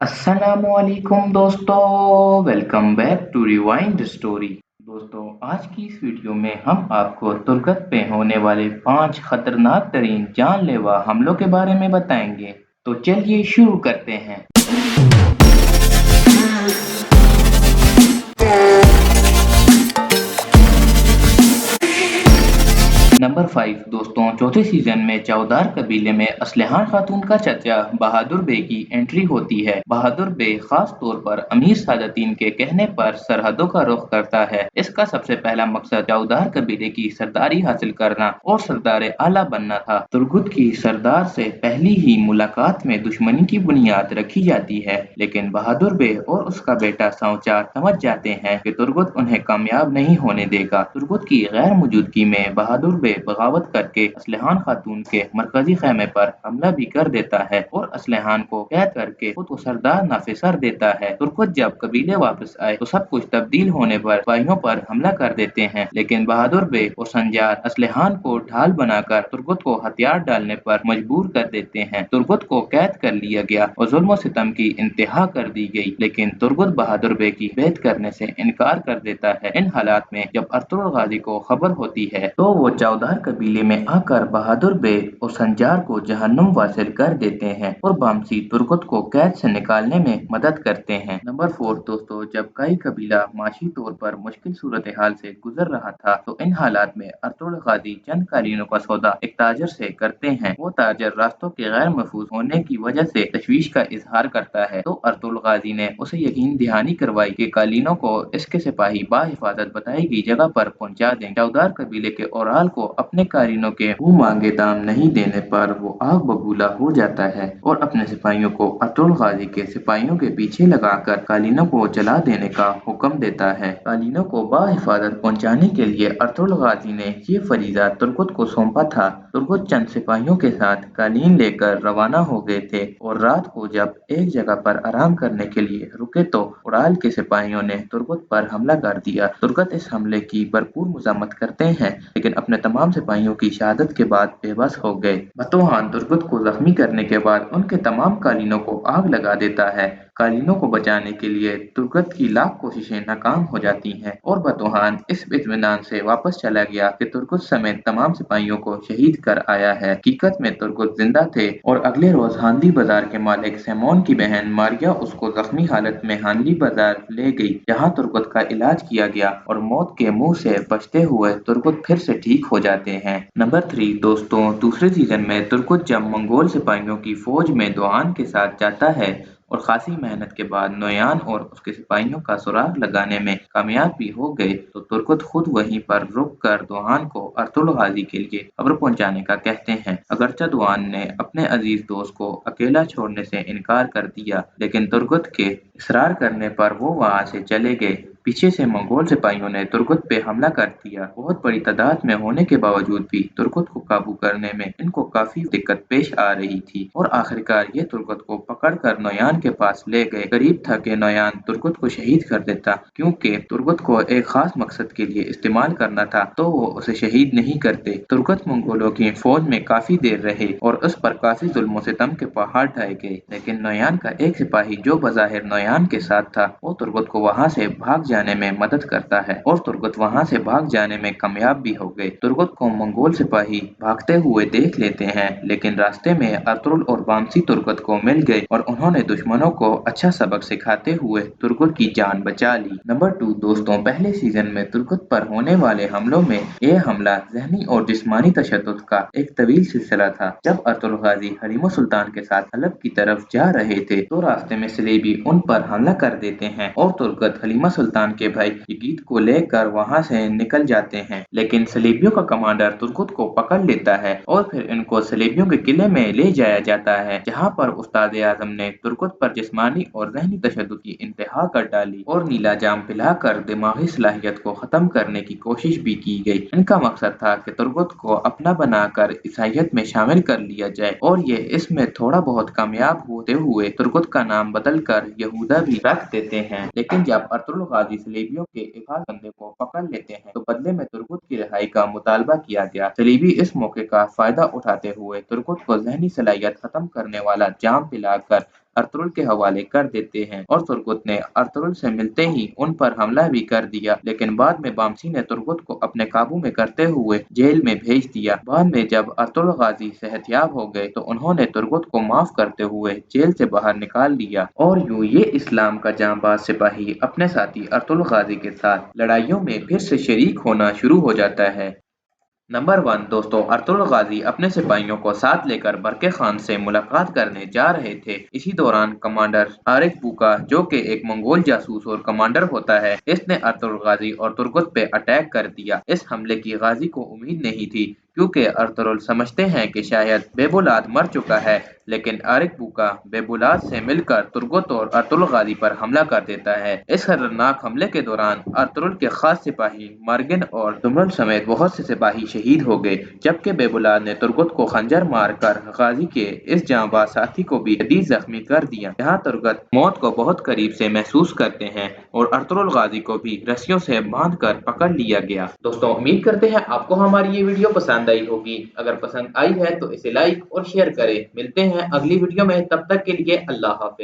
अस्सलामुअलैकुम दोस्तों, welcome back to rewind story. दोस्तों, आज की इस वीडियो में हम आपको तुर्गत पे होने वाले 5 खतरनाक तरीन जानलेवा हमलों के बारे में बताएंगे। तो चलिए शुरू करते हैं। नंबर 5 दोस्तों, चौथे सीजन में चौदार कबीले में असलहान खातून का चचा बहादुर बे की एंट्री होती है। बहादुर बे खास तौर पर अमीर सादतीन के कहने पर सरहदों का रुख करता है। इसका सबसे पहला मकसद चौदार कबीले की सरदारी हासिल करना और सरदार आला बनना था। तुर्गुत की सरदार से पहली ही मुलाकात में दुश्मनी की बुनियाद रखी जाती है, लेकिन बहादुर बे और उसका बेटा सांवचार समझ जाते हैं कि तुर्गुत उन्हें कामयाब नहीं होने देगा। तुर्गुत की गैर मौजूदगी में बहादुर बे बगावत करके असलहान खातून के मरकजी खेमे पर हमला भी कर देता है और असलहान को कैद करके खुद को सरदार नाफिज कर देता है। तुर्गुत जब कबीले वापस आए तो सब कुछ तब्दील होने पर सिपाहियों पर हमला कर देते हैं, लेकिन बहादुर बे और संजार असलहान को ढाल बनाकर तुर्गुत को हथियार डालने पर मजबूर कर देते हैं। तुर्गुत को कैद कर लिया गया और जुल्म सितम की इंतहा कर दी गई, लेकिन तुर्गुत बहादुर बे की बैत करने से इनकार कर देता है। इन हालात में जब अर्तुगरुल गाजी को खबर होती है तो वो चौधार कबीले में आकर बहादुर बे और संजार को जहन्नुम वासिल कर देते हैं और बामसी तुर्गुत को कैद से निकालने में मदद करते हैं। नंबर 4 दोस्तों, जब कई कबीला माशी तौर पर मुश्किल सूरत हाल से गुजर रहा था तो इन हालात में अर्तुगरुल गाजी चंद कालीनों का सौदा एक ताजर से करते हैं। वो ताजर रास्तों के गैर महफूज होने की वजह से तशवीश का इजहार करता है, तो अर्तुगरुल गाजी ने उसे यकीन दहानी करवाई कि कालीनों को इसके सिपाही बाहिफाजत बताई गई जगह पर पहुंचा दें। चौधार कबीले के ओराल को अपने कारीनों के मुंह मांगे दाम नहीं देने पर वो आग बबूला हो जाता है और अपने सिपाहियों को अर्तुगरुल गाजी के सिपाहियों के पीछे लगाकर कालीनों को जला देने का हुक्म देता है। कालीनों को बाहिफाजत पहुंचाने के लिए अर्तुगरुल गाजी ने ये फरीजा तुर्गुत को सौंपा था। तुर्गुत चंद सिपाहियों के साथ कालीन लेकर रवाना हो गए थे और रात को जब एक जगह पर आराम करने के लिए रुके तो उड़ाल के सिपाहियों ने तुर्गुत पर हमला कर दिया। तुर्गुत इस हमले की भरपूर मजम्मत करते हैं, लेकिन अपने तमाम सिपाहियों की शहादत के बाद बेबस हो गए। बतौहान तुर्गुत को जख्मी करने के बाद उनके तमाम कालीनों को आग लगा देता है। कालीनों को बचाने के लिए तुर्गुत की लाख कोशिशें नाकाम हो जाती हैं और बतौहान इस इत्मीनान से वापस चला गया कि तुर्गुत समेत तमाम सिपाहियों को शहीद कर आया है। हकीकत में तुर्गुत जिंदा थे और अगले रोज हांदी बाजार के मालिक सैमोन की बहन मारिया उसको जख्मी हालत में हांदी बाजार ले गई, जहां तुर्गुत का इलाज किया गया और मौत के मुंह से बचते हुए तुर्गुत फिर से ठीक हो जाते हैं। नंबर 3 दोस्तों, दूसरे सीजन में तुर्गुत जब मंगोल सिपाहियों की फौज में दोआन के साथ जाता है और खासी मेहनत के बाद नोयान और उसके सिपाहियों का सुराग लगाने में कामयाब भी हो गए तो तुर्गुत खुद वहीं पर रुक कर दोआन को अर्तुगरुल गाजी के लिए खबर पहुंचाने का कहते हैं। अगरचे दोआन ने अपने अजीज दोस्त को अकेला छोड़ने से इनकार कर दिया, लेकिन तुर्गुत के इसरार करने पर वो वहां से चले गए। पीछे से मंगोल सिपाहियों ने तुर्गुत पे हमला कर दिया। बहुत बड़ी तादाद में होने के बावजूद भी तुर्गुत को काबू करने में इनको काफी दिक्कत पेश आ रही थी और आखिरकार ये तुर्गुत को पकड़कर नोयान के पास ले गए। करीब था कि नोयान तुर्गुत को शहीद कर देता, क्योंकि तुर्गुत को एक खास मकसद के लिए इस्तेमाल करना था, तो वो उसे शहीद नहीं करते। तुर्गुत मंगोलों की फौज में काफी देर रहे और उस पर काफी जुल्म सितम के पहाड़ ढाए गए, लेकिन नोयान का एक सिपाही जो बज़ाहिर नोयान के साथ था वो तुर्गुत को वहां से भाग जाने में मदद करता है और तुर्गुत वहां से भाग जाने में कामयाब भी हो गए। तुर्गुत को मंगोल सिपाही भागते हुए देख लेते हैं, लेकिन रास्ते में अर्तुगरुल और बामसी तुर्गुत को मिल गए और उन्होंने दुश्मनों को अच्छा सबक सिखाते हुए तुर्गुत की जान बचा ली। नंबर 2 दोस्तों, पहले सीजन में तुर्गुत पर होने वाले हमलों में यह हमला ज़हनी और जिस्मानी तशद्दुद का एक तवील सिलसिला था। जब अर्तुगरुल गाजी हलीमा सुल्तान के साथ हलब की तरफ जा रहे थे तो रास्ते में सलेबी उन पर हमला कर देते हैं और तुर्गुत हलीमा सुल्तान के भाई यजीद को लेकर वहां से निकल जाते हैं, लेकिन सलेबियों का कमांडर तुर्गुत को पकड़ लेता है और फिर इनको सलेबियों के किले में ले जाया जाता है, जहां पर उस्ताद आजम ने तुर्गुत पर जिस्मानी और ज़हनी तशद्दुद की इंतहा कर डाली और नीला जाम पिलाकर दिमागी सलाहियत को खत्म करने की कोशिश भी की गई। इनका मकसद था कि तुर्गुत को अपना बनाकर ईसाईयत में शामिल कर लिया जाए और ये इसमें थोड़ा बहुत कामयाब होते हुए तुर्गुत का नाम बदल कर यहूदा भी रख देते हैं। लेकिन जब अर्तुगरुल गाजी सलेबियों के एक खास बंदे को पकड़ लेते हैं तो बदले में तुर्गुत की रिहाई का मुतालबा किया गया। सलेबी इस मौके का फायदा उठाते हुए तुर्गुत को ज़हनी सलाहियत खत्म करने वाला जाम पिलाकर अर्तुगरुल के हवाले कर देते हैं और तुर्गुत ने अर्तुगरुल से मिलते ही उन पर हमला भी कर दिया, लेकिन बाद में बामसी ने तुर्गुत को अपने काबू में करते हुए जेल में भेज दिया। बाद में जब अर्तुगरुल गाजी सेहतयाब हो गए तो उन्होंने तुर्गुत को माफ करते हुए जेल से बाहर निकाल दिया और यूं ये इस्लाम का जांबाज सिपाही अपने साथी अर्तुगरुल गाजी के साथ लड़ाइयों में फिर से शरीक होना शुरू हो जाता है। नंबर 1 दोस्तों, अर्तुगरुल गाजी अपने सिपाहियों को साथ लेकर बरके खान से मुलाकात करने जा रहे थे। इसी दौरान कमांडर आरिक बूका, जो कि एक मंगोल जासूस और कमांडर होता है, इसने अर्तुगरुल गाजी और तुर्गुत पे अटैक कर दिया। इस हमले की गाजी को उम्मीद नहीं थी, क्योंकि अर्तुगरुल समझते हैं कि शायद बेबुलाद मर चुका है, लेकिन आरिक बूका बेबुलाद से मिलकर तुर्गुत और अर्तुगरुल गाजी पर हमला कर देता है। इस खतरनाक हमले के दौरान अर्तुगरुल के खास सिपाही मर्गिन और दुमरुल समेत बहुत से सिपाही शहीद हो गए, जबकि बेबुलाद ने तुर्गुत को खंजर मारकर गाजी के इस जांबाज साथी को भी शदीद जख्मी कर दिया। यहाँ तुर्गुत मौत को बहुत करीब से महसूस करते हैं और अर्तुगरुल गाजी को भी रस्सियों से बांधकर पकड़ लिया गया। दोस्तों, उम्मीद करते हैं आपको हमारी ये वीडियो पसंद आई होगी। अगर पसंद आई है तो इसे लाइक और शेयर करें। मिलते हैं अगली वीडियो में, तब तक के लिए अल्लाह हाफिज।